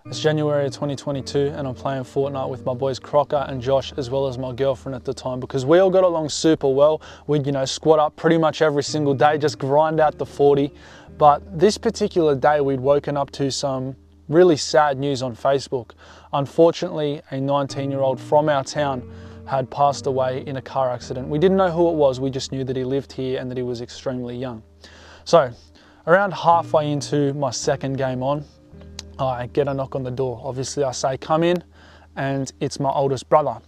It's January 2022 and I'm playing Fortnite with my boys Crocker and Josh, as well as my girlfriend at the time, because we all got along super well. We'd, squat up pretty much every single day, just grind out the 40. But this particular day we'd woken up to some really sad news on Facebook. Unfortunately, a 19-year-old from our town had passed away in a car accident. We didn't know who it was, we just knew that he lived here and that he was extremely young. So around halfway into my second game on, I get a knock on the door. Obviously I say, come in, and it's my oldest brother.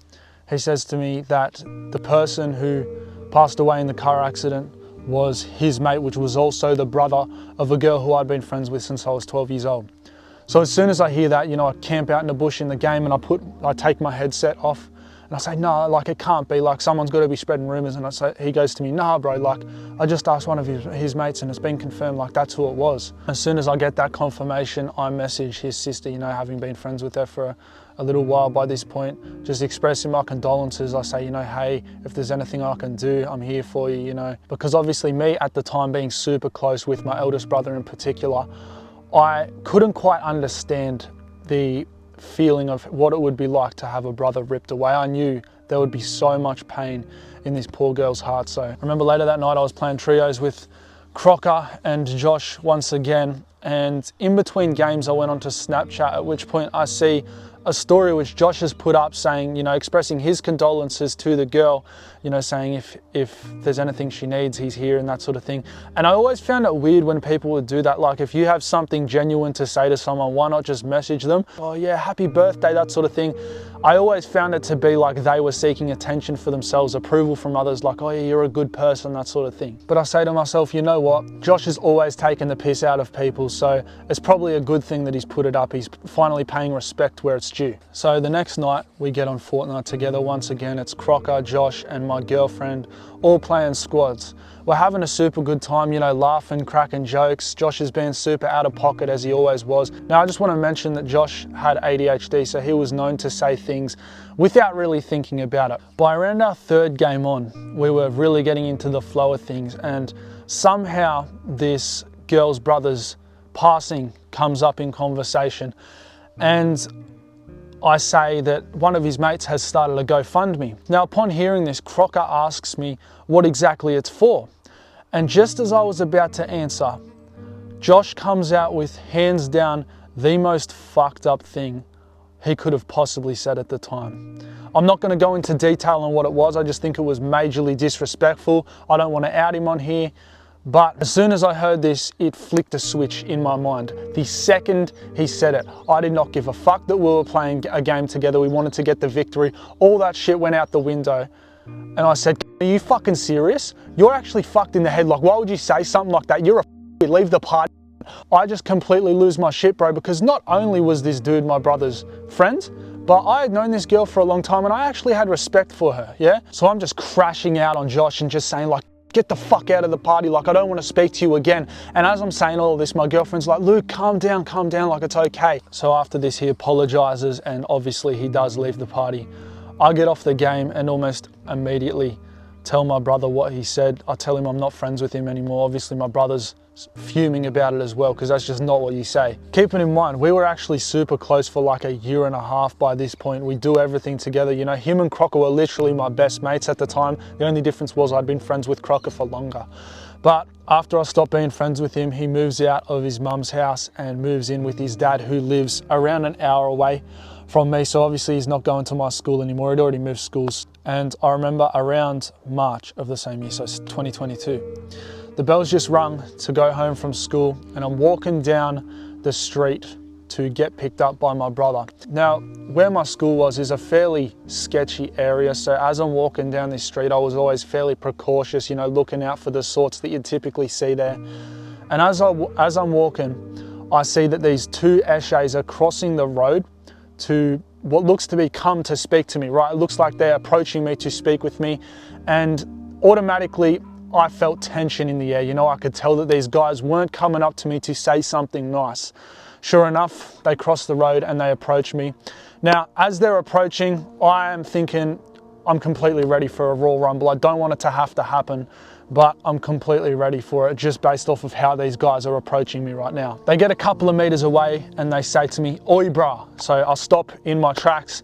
He says to me that the person who passed away in the car accident was his mate, which was also the brother of a girl who I'd been friends with since I was 12 years old. So as soon as I hear that, I camp out in the bush in the game and I take my headset off and I say, no, it can't be, someone's got to be spreading rumors. And he goes to me, nah, bro, I just asked one of his mates and it's been confirmed, that's who it was. As soon as I get that confirmation, I message his sister, having been friends with her for a little while by this point, just expressing my condolences. I say, hey, if there's anything I can do, I'm here for you, because obviously me at the time being super close with my eldest brother in particular, I couldn't quite understand the feeling of what it would be like to have a brother ripped away. I knew there would be so much pain in this poor girl's heart. So I remember later that night I was playing trios with Crocker and Josh once again, and in between games I went onto Snapchat, at which point I see a story which Josh has put up saying, expressing his condolences to the girl, saying if there's anything she needs, he's here and that sort of thing. And I always found it weird when people would do that. If you have something genuine to say to someone, why not just message them? Oh yeah, happy birthday, that sort of thing. I always found it to be like they were seeking attention for themselves, approval from others, oh yeah, you're a good person, that sort of thing. But I say to myself, you know what? Josh has always taken the piss out of people, so it's probably a good thing that he's put it up. He's finally paying respect where it's due. So the next night we get on Fortnite together once again. It's Crocker, Josh and my girlfriend all playing squads. We're having a super good time, laughing, cracking jokes. Josh has been super out of pocket as he always was. Now I just want to mention that Josh had ADHD, so he was known to say things without really thinking about it. By around our third game on, we were really getting into the flow of things, and somehow this girl's brother's passing comes up in conversation, and I say that one of his mates has started a GoFundMe. Now, upon hearing this, Crocker asks me what exactly it's for. And just as I was about to answer, Josh comes out with hands down the most fucked up thing he could have possibly said at the time. I'm not going to go into detail on what it was. I just think it was majorly disrespectful. I don't want to out him on here. But as soon as I heard this, it flicked a switch in my mind. The second he said it, I did not give a fuck that we were playing a game together. We wanted to get the victory. All that shit went out the window. And I said, are you fucking serious? You're actually fucked in the head. Why would you say something like that? You're a leave the party. I just completely lose my shit, bro, because not only was this dude my brother's friend, but I had known this girl for a long time and I actually had respect for her, yeah? So I'm just crashing out on Josh and just saying get the fuck out of the party, I don't want to speak to you again. And as I'm saying all of this, my girlfriend's like, Luke, calm down, it's okay. So after this, he apologizes and obviously he does leave the party. I get off the game and almost immediately tell my brother what he said. I tell him I'm not friends with him anymore. Obviously my brother's fuming about it as well, because that's just not what you say. Keeping in mind, we were actually super close for a year and a half by this point. We do everything together. Him and Crocker were literally my best mates at the time. The only difference was I'd been friends with Crocker for longer. But after I stopped being friends with him, he moves out of his mum's house and moves in with his dad, who lives around an hour away from me. So obviously he's not going to my school anymore. He'd already moved schools. And I remember around March of the same year, so 2022, the bell's just rung to go home from school and I'm walking down the street to get picked up by my brother. Now, where my school was is a fairly sketchy area, so as I'm walking down this street, I was always fairly precautious, looking out for the sorts that you'd typically see there. And as I'm walking, I see that these two essays are crossing the road to what looks to be come to speak to me, right? It looks like they're approaching me to speak with me, and automatically I felt tension in the air. I could tell that these guys weren't coming up to me to say something nice. Sure enough, they cross the road and they approach me. Now, as they're approaching, I am thinking I'm completely ready for a Royal Rumble. I don't want it to have to happen, but I'm completely ready for it just based off of how these guys are approaching me right now. They get a couple of meters away and they say to me, "Oi, brah." So I stop in my tracks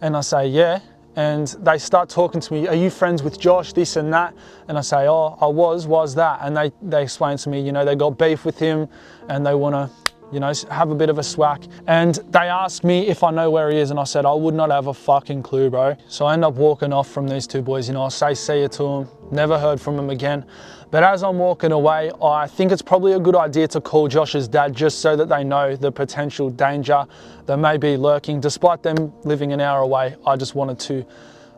and I say, "Yeah." And they start talking to me, "Are you friends with Josh, this and that?" And I say, "Oh, I was that?" And they explain to me, you know, they got beef with him and they want to, you know, have a bit of a swack. And they asked me if I know where he is, and I said, I would not have a fucking clue, bro. So I end up walking off from these two boys, you know, I say see you to them, never heard from them again. But as I'm walking away, I think it's probably a good idea to call Josh's dad just so that they know the potential danger that may be lurking. Despite them living an hour away, I just wanted to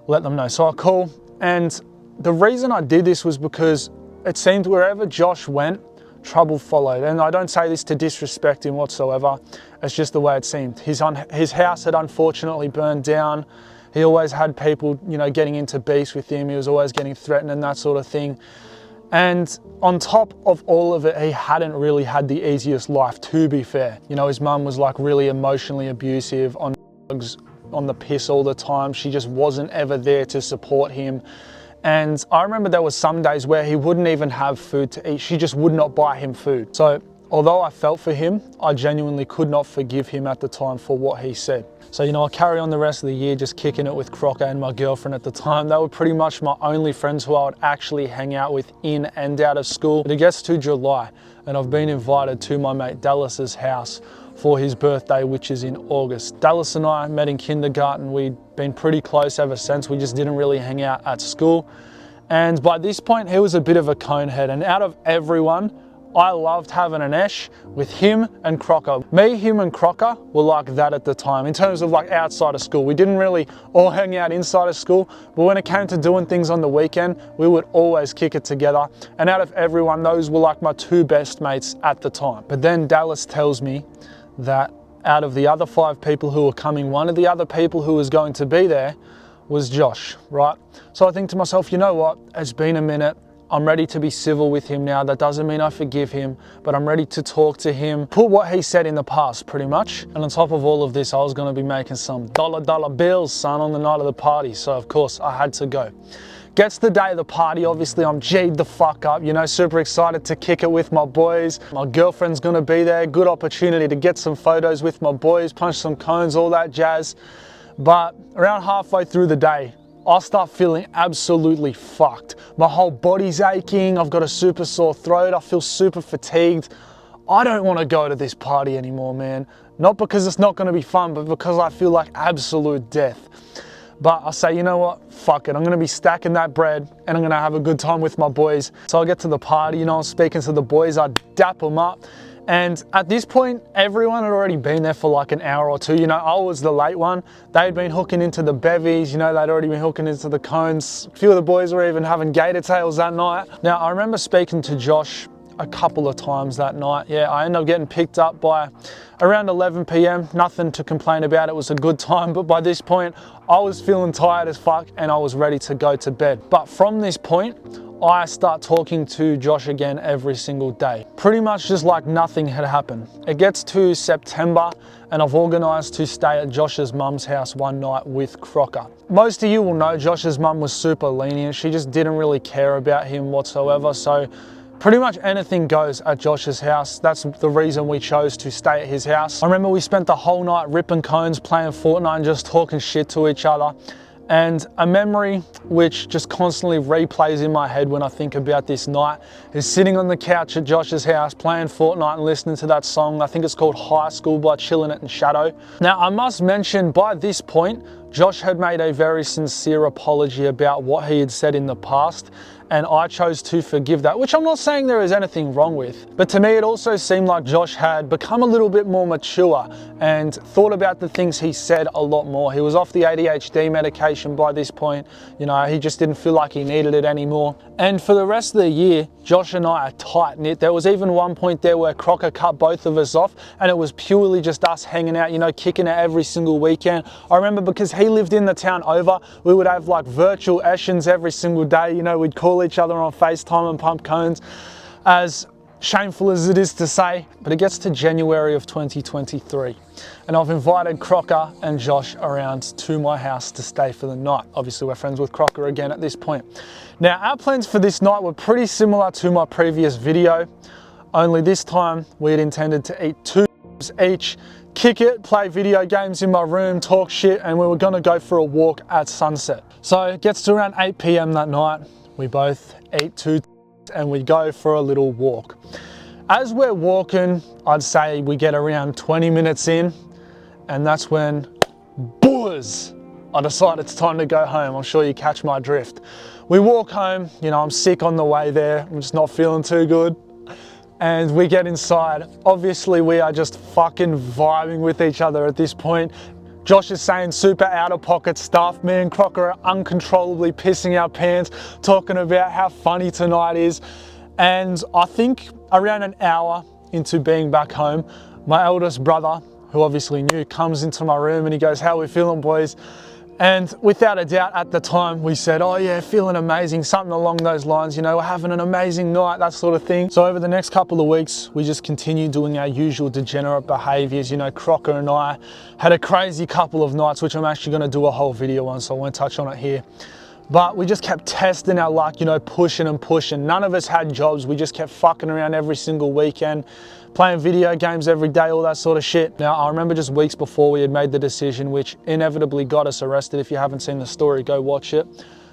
let them know. So I call, and the reason I did this was because it seemed wherever Josh went, trouble followed. And I don't say this to disrespect him whatsoever, it's just the way it seemed. His house had unfortunately burned down. He always had people, you know, getting into beefs with him. He was always getting threatened and that sort of thing. And on top of all of it, he hadn't really had the easiest life, to be fair. You know, his mum was like really emotionally abusive, on drugs, on the piss all the time. She just wasn't ever there to support him. And I remember there was some days where he wouldn't even have food to eat. She just would not buy him food. So although I felt for him, I genuinely could not forgive him at the time for what he said. So, you know, I carry on the rest of the year just kicking it with Crocker and my girlfriend at the time. They were pretty much my only friends who I would actually hang out with in and out of school. But it gets to July and I've been invited to my mate Dallas's house for his birthday, which is in August. Dallas and I met in kindergarten. We'd been pretty close ever since. We just didn't really hang out at school. And by this point, he was a bit of a conehead. And out of everyone, I loved having an esh with him and Crocker. Me, him and Crocker were like that at the time in terms of like outside of school. We didn't really all hang out inside of school, but when it came to doing things on the weekend, we would always kick it together. And out of everyone, those were like my two best mates at the time. But then Dallas tells me that out of the other 5 people who were coming, one of the other people who was going to be there was Josh, right? So I think to myself, you know what, it's been a minute. I'm ready to be civil with him now. That doesn't mean I forgive him, but I'm ready to talk to him, put what he said in the past pretty much. And on top of all of this, I was gonna be making some dollar bills, son, on the night of the party. So of course I had to go. Gets the day of the party, obviously I'm G'd the fuck up, you know, super excited to kick it with my boys. My girlfriend's gonna be there, good opportunity to get some photos with my boys, punch some cones, all that jazz. But around halfway through the day, I start feeling absolutely fucked. My whole body's aching, I've got a super sore throat, I feel super fatigued. I don't want to go to this party anymore, man. Not because it's not going to be fun, but because I feel like absolute death. But I say, you know what, fuck it. I'm going to be stacking that bread and I'm going to have a good time with my boys. So I get to the party, you know, I'm speaking to the boys, I dap them up. And at this point, everyone had already been there for like an hour or two. You know, I was the late one. They'd been hooking into the bevies, you know, they'd already been hooking into the cones. A few of the boys were even having gator tails that night. Now, I remember speaking to Josh a couple of times that night. Yeah, I ended up getting picked up by around 11 p.m. Nothing to complain about. It was a good time. But by this point, I was feeling tired as fuck and I was ready to go to bed. But from this point, I start talking to Josh again every single day. Pretty much just like nothing had happened. It gets to September and I've organised to stay at Josh's mum's house one night with Crocker. Most of you will know Josh's mum was super lenient. She just didn't really care about him whatsoever. So pretty much anything goes at Josh's house. That's the reason we chose to stay at his house. I remember we spent the whole night ripping cones, playing Fortnite and just talking shit to each other. And a memory which just constantly replays in my head when I think about this night is sitting on the couch at Josh's house playing Fortnite and listening to that song. I think it's called High School by Chillin' It in Shadow. Now I must mention by this point, Josh had made a very sincere apology about what he had said in the past, and I chose to forgive that, which I'm not saying there is anything wrong with. But to me, it also seemed like Josh had become a little bit more mature and thought about the things he said a lot more. He was off the ADHD medication by this point. You know, he just didn't feel like he needed it anymore. And for the rest of the year, Josh and I are tight-knit. There was even one point there where Crocker cut both of us off and it was purely just us hanging out, you know, kicking it every single weekend. I remember because he lived in the town over, we would have like virtual Eshens every single day. You know, we'd call each other on FaceTime and pump cones. As shameful as it is to say, but it gets to January of 2023. And I've invited Crocker and Josh around to my house to stay for the night. Obviously, we're friends with Crocker again at this point. Now, our plans for this night were pretty similar to my previous video, only this time we had intended to eat 2 each, kick it, play video games in my room, talk shit, and we were gonna go for a walk at sunset. So it gets to around 8 p.m. that night. We both eat 2 and we go for a little walk. As we're walking, I'd say we get around 20 minutes in, and that's when, buzz, I decide it's time to go home. I'm sure you catch my drift. We walk home, you know, I'm sick on the way there. I'm just not feeling too good. And we get inside. Obviously, we are just fucking vibing with each other at this point. Josh is saying super out of pocket stuff. Me and Crocker are uncontrollably pissing our pants, talking about how funny tonight is. And I think around an hour into being back home, my eldest brother, who obviously knew, comes into my room and he goes, "How we feeling, boys?" And without a doubt at the time, we said, "Oh yeah, feeling amazing," something along those lines, you know, we're having an amazing night, that sort of thing. So over the next couple of weeks, we just continued doing our usual degenerate behaviors. You know, Crocker and I had a crazy couple of nights, which I'm actually gonna do a whole video on, so I won't touch on it here. But we just kept testing our luck, you know, pushing and pushing. None of us had jobs. We just kept fucking around every single weekend, playing video games every day, all that sort of shit. Now, I remember just weeks before we had made the decision, which inevitably got us arrested. If you haven't seen the story, go watch it.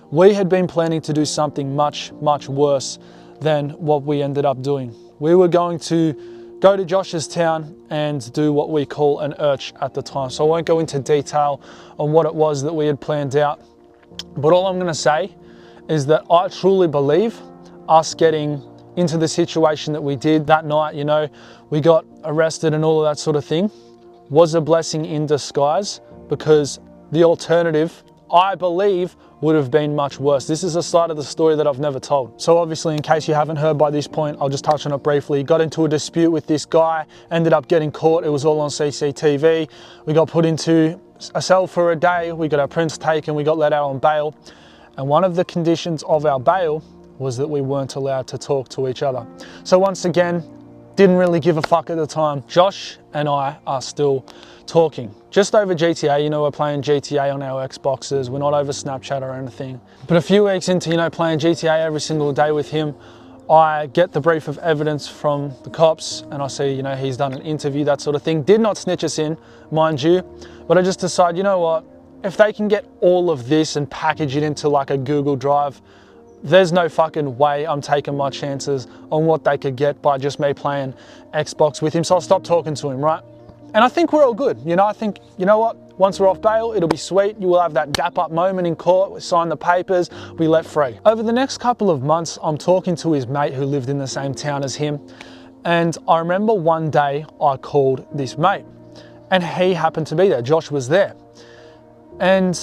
We had been planning to do something much, much worse than what we ended up doing. We were going to go to Josh's town and do what we call an urch at the time. So I won't go into detail on what it was that we had planned out. But all I'm gonna say is that I truly believe us getting into the situation that we did that night, you know, we got arrested and all of that sort of thing, was a blessing in disguise, because the alternative, I believe, would have been much worse. This is a side of the story that I've never told. So obviously, in case you haven't heard by this point, I'll just touch on it briefly. Got into a dispute with this guy, ended up getting caught. It was all on CCTV. We got put into a cell for a day. We got our prints taken. We got let out on bail. And one of the conditions of our bail was that we weren't allowed to talk to each other. So once again, didn't really give a fuck at the time. Josh and I are still talking. Just over GTA, you know, we're playing GTA on our Xboxes. We're not over Snapchat or anything. But a few weeks into, you know, playing GTA every single day with him, I get the brief of evidence from the cops and I see, you know, he's done an interview, that sort of thing. Did not snitch us in, mind you, but I just decide, you know what, if they can get all of this and package it into like a Google Drive, there's no fucking way I'm taking my chances on what they could get by just me playing Xbox with him. So I'll stop talking to him, right? And I think we're all good. You know, I think, you know what? Once we're off bail, it'll be sweet. You will have that dap up moment in court. We sign the papers, we let free. Over the next couple of months, I'm talking to his mate who lived in the same town as him. And I remember one day I called this mate and he happened to be there. Josh was there. And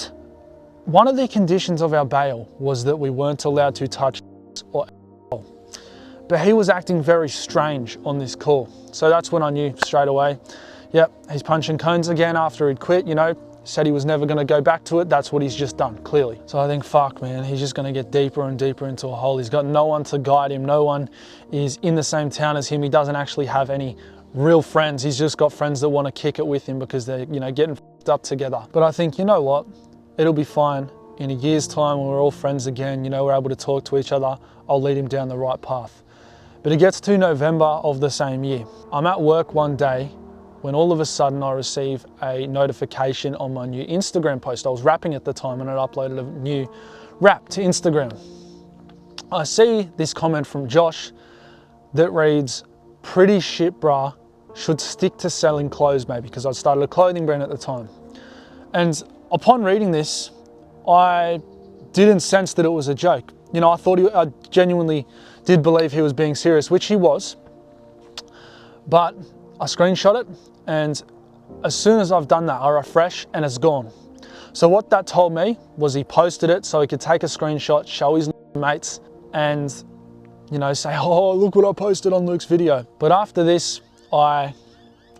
one of the conditions of our bail was that we weren't allowed to touch or alcohol. But he was acting very strange on this call. So that's when I knew straight away, yep, he's punching cones again after he'd quit, you know, said he was never gonna go back to it. That's what he's just done, clearly. So I think, fuck man, he's just gonna get deeper and deeper into a hole. He's got no one to guide him. No one is in the same town as him. He doesn't actually have any real friends. He's just got friends that wanna kick it with him because they're, you know, getting f***ed up together. But I think, you know what? It'll be fine. In a year's time when we're all friends again, you know, we're able to talk to each other, I'll lead him down the right path. But it gets to November of the same year. I'm at work one day when all of a sudden I receive a notification on my new Instagram post. I was rapping at the time and I'd uploaded a new rap to Instagram. I see this comment from Josh that reads, "Pretty shit bruh, should stick to selling clothes maybe," because I'd started a clothing brand at the time. And upon reading this, I didn't sense that it was a joke. You know, I genuinely did believe he was being serious, which he was. But I screenshot it, and as soon as I've done that, I refresh and it's gone. So what that told me was he posted it so he could take a screenshot, show his mates, and, you know, say, "Oh, look what I posted on Luke's video." But after this, I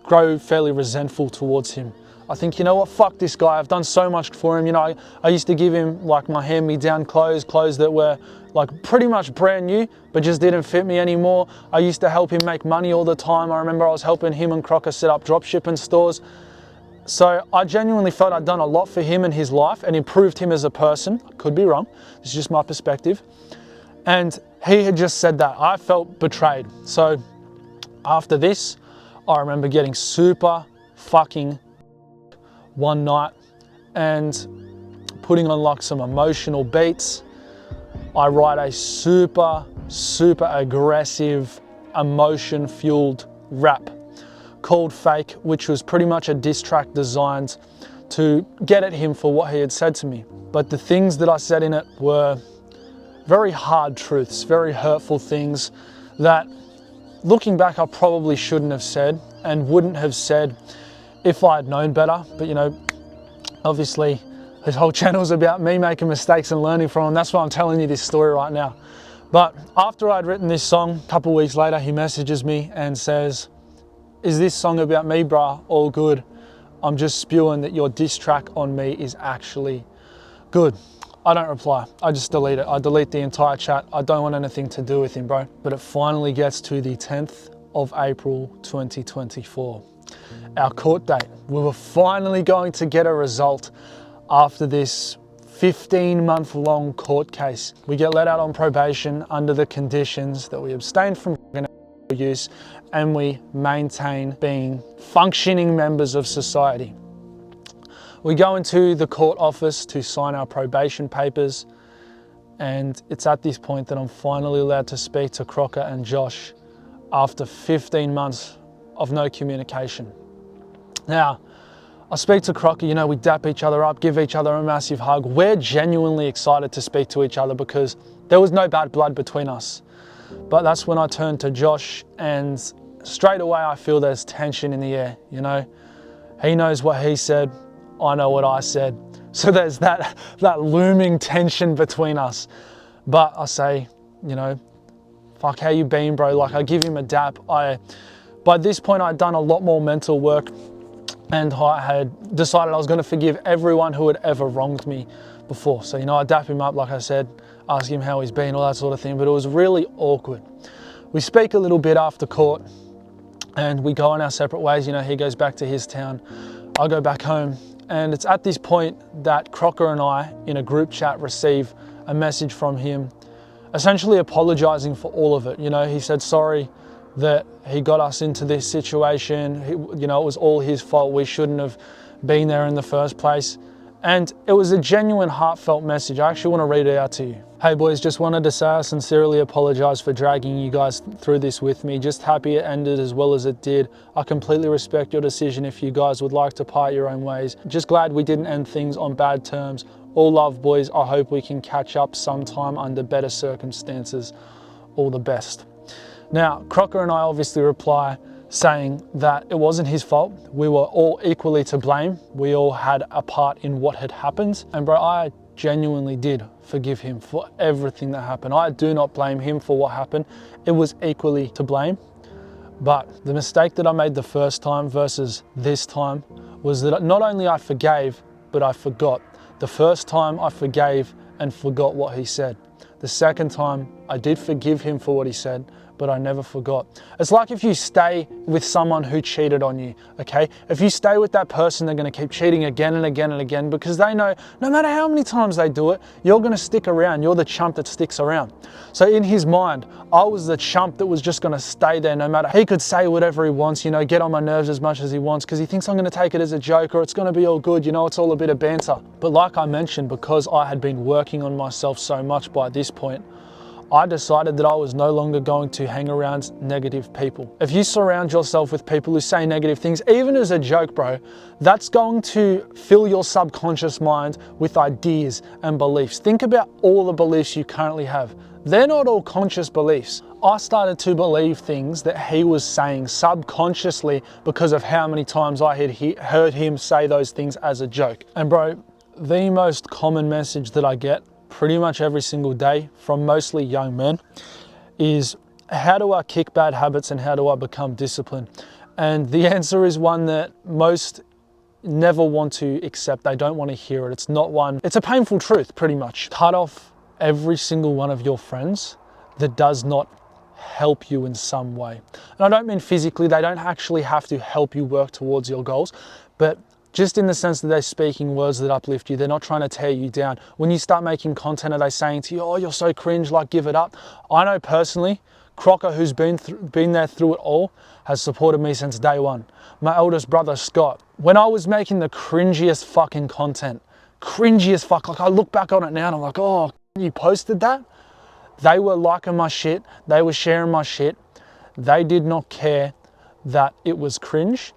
grow fairly resentful towards him. I think, you know what, fuck this guy. I've done so much for him. You know, I used to give him like my hand-me-down clothes that were like pretty much brand new, but just didn't fit me anymore. I used to help him make money all the time. I remember I was helping him and Crocker set up drop shipping stores. So I genuinely felt I'd done a lot for him in his life and improved him as a person. I could be wrong. It's just my perspective. And he had just said that. I felt betrayed. So after this, I remember getting super fucking one night and putting on like some emotional beats. I write a super aggressive, emotion-fueled rap called Fake, which was pretty much a diss track designed to get at him for what he had said to me. But the things that I said in it were very hard truths, very hurtful things that, looking back, I probably shouldn't have said and wouldn't have said if I had known better. But you know, obviously this whole channel is about me making mistakes and learning from them. That's why I'm telling you this story right now. But after I'd written this song, a couple of weeks later, he messages me and says, "Is this song about me, bruh? All good. I'm just spewing that your diss track on me is actually good." I don't reply. I just delete it. I delete the entire chat. I don't want anything to do with him, bro. But it finally gets to the 10th of April, 2024. Our court date. We were finally going to get a result after this 15-month-long court case. We get let out on probation under the conditions that we abstain from use and we maintain being functioning members of society. We go into the court office to sign our probation papers, and it's at this point that I'm finally allowed to speak to Crocker and Josh after 15 months of no communication. Now, I speak to Crocker, you know, we dap each other up, give each other a massive hug. We're genuinely excited to speak to each other because there was no bad blood between us. But that's when I turn to Josh, and straight away I feel there's tension in the air, you know. He knows what he said, I know what I said. So there's that looming tension between us. But I say, you know, fuck, how you been, bro? Like, I give him a dap. By this point, I'd done a lot more mental work, and I had decided I was going to forgive everyone who had ever wronged me before. So, you know, I dap him up, like I said, ask him how he's been, all that sort of thing. But it was really awkward. We speak a little bit after court, and we go on our separate ways. You know, he goes back to his town, I go back home. And it's at this point that Crocker and I, in a group chat, receive a message from him essentially apologizing for all of it. You know, he said sorry that he got us into this situation. You know, it was all his fault. We shouldn't have been there in the first place. And it was a genuine, heartfelt message. I actually want to read it out to you. Hey boys, just wanted to say I sincerely apologize for dragging you guys through this with me. Just happy it ended as well as it did. I completely respect your decision if you guys would like to part your own ways. Just glad we didn't end things on bad terms. All love, boys. I hope we can catch up sometime under better circumstances. All the best. Now, Crocker and I obviously reply saying that it wasn't his fault. We were all equally to blame. We all had a part in what had happened. And bro, I genuinely did forgive him for everything that happened. I do not blame him for what happened. It was equally to blame. But the mistake that I made the first time versus this time was that not only I forgave, but I forgot. The first time I forgave and forgot what he said. The second time I did forgive him for what he said, but I never forgot. It's like if you stay with someone who cheated on you, okay? If you stay with that person, they're gonna keep cheating again and again and again because they know no matter how many times they do it, you're gonna stick around. You're the chump that sticks around. So in his mind, I was the chump that was just gonna stay there no matter. He could say whatever he wants, you know, get on my nerves as much as he wants because he thinks I'm gonna take it as a joke or it's gonna be all good, you know, it's all a bit of banter. But like I mentioned, because I had been working on myself so much by this point, I decided that I was no longer going to hang around negative people. If you surround yourself with people who say negative things, even as a joke, bro, that's going to fill your subconscious mind with ideas and beliefs. Think about all the beliefs you currently have. They're not all conscious beliefs. I started to believe things that he was saying subconsciously because of how many times I had heard him say those things as a joke. And bro, the most common message that I get pretty much every single day from mostly young men is, how do I kick bad habits and how do I become disciplined? And the answer is one that most never want to accept. They don't want to hear it. It's not one, it's a painful truth, pretty much. Cut off every single one of your friends that does not help you in some way. And I don't mean physically, they don't actually have to help you work towards your goals, but just in the sense that they're speaking words that uplift you. They're not trying to tear you down. When you start making content, are they saying to you, oh, you're so cringe, like give it up? I know personally, Crocker, who's been there through it all, has supported me since day one. My eldest brother, Scott, when I was making the cringiest fucking content, cringiest fuck, like I look back on it now and I'm like, oh, you posted that? They were liking my shit. They were sharing my shit. They did not care that it was cringe.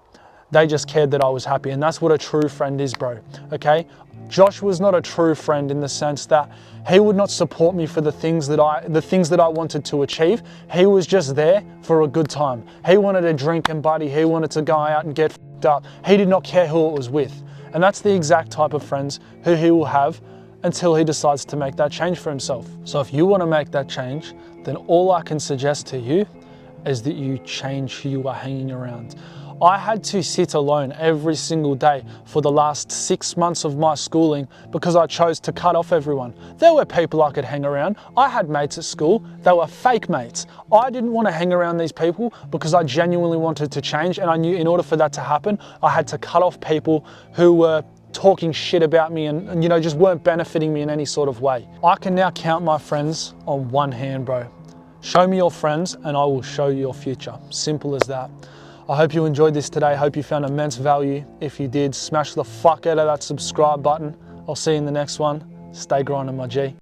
They just cared that I was happy. And that's what a true friend is, bro. Okay? Josh was not a true friend in the sense that he would not support me for the things that I wanted to achieve. He was just there for a good time. He wanted to drink and buddy. He wanted to go out and get fucked up. He did not care who it was with. And that's the exact type of friends who he will have until he decides to make that change for himself. So if you want to make that change, then all I can suggest to you is that you change who you are hanging around. I had to sit alone every single day for the last 6 months of my schooling because I chose to cut off everyone. There were people I could hang around. I had mates at school. They were fake mates. I didn't want to hang around these people because I genuinely wanted to change, and I knew in order for that to happen, I had to cut off people who were talking shit about me and just weren't benefiting me in any sort of way. I can now count my friends on one hand, bro. Show me your friends and I will show you your future. Simple as that. I hope you enjoyed this today. I hope you found immense value. If you did, smash the fuck out of that subscribe button. I'll see you in the next one. Stay grinding, my G.